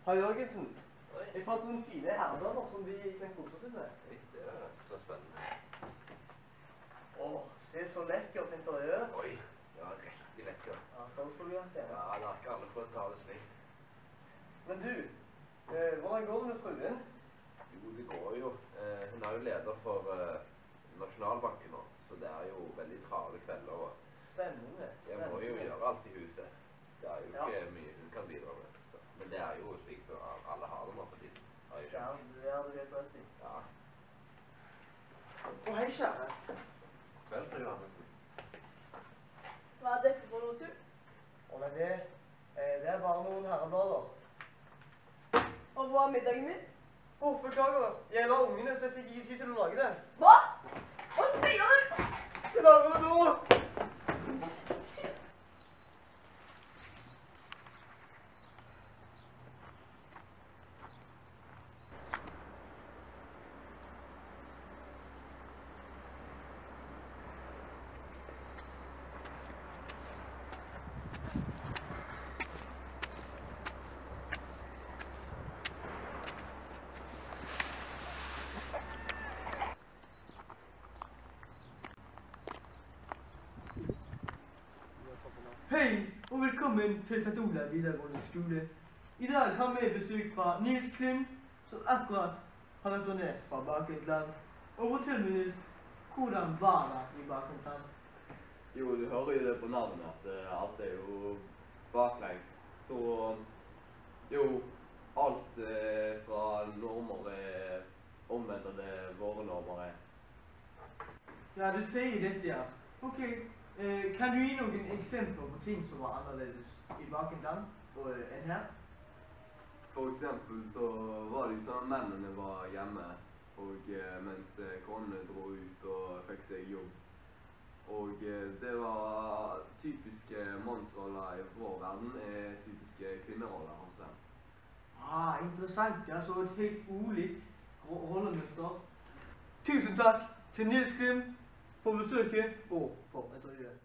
Hei, Jørgensen. Oi. Jeg fant noen fine herredømmer som vi kan kose oss med. Oi, det er så spennende. Åh, se så lekkert interiør. Oi, ja, riktig lekker. Ja, sånn skulle vi ha det. Ja, det er ikke alle for å ta det slikt. Men du, hvordan går det med fruen? Jo, det går jo. Hun er jo leder for Nasjonalbanken nå, så det er jo veldig travle kvelder. Spennende. Jeg må jo gjøre alt i huset. Det er jo ikke mye hun kan bidra med. Så. Men det er jo slik at alle har det nå for tiden. Ja, det er det helt rett i. Ja. Å, hei, kjære. Vel, fru Johannessen. Hva er dette for noe tull? Å, nei, det er bare noen herreblader. Og hva er middagen min? Å, beklager. Jeg var ungene, så jeg fikk ikke tid til å lage det. Hva? Hva sier du? Jeg lager det nå! Hei, og velkommen til St. Olav videregående skole. I dag har vi besøk fra Nils Klim, som akkurat har returnert fra Bakvendtland. Og fortell meg, Nils, hvordan var det i Bakvendtland? Jo, du hører jo det på navnet at alt er jo baklengs. Så jo, alt fra normer er omvendt av det våre normer er. Ja, du sier dette, ja. Ok, kan du gi noen eksempler på ting som var annerledes i Bakvendtland enn her? For eksempel så var det jo sånn at mennene var hjemme, og mens konene dro ut og fikk seg jobb. Og det var typiske mannsroller i vår verden, typiske kvinneroller hos dem. Ah, interessant, ja. Så et helt ulikt rollemønster. Tusen takk til Nils Klim for besøket og for intervjuet.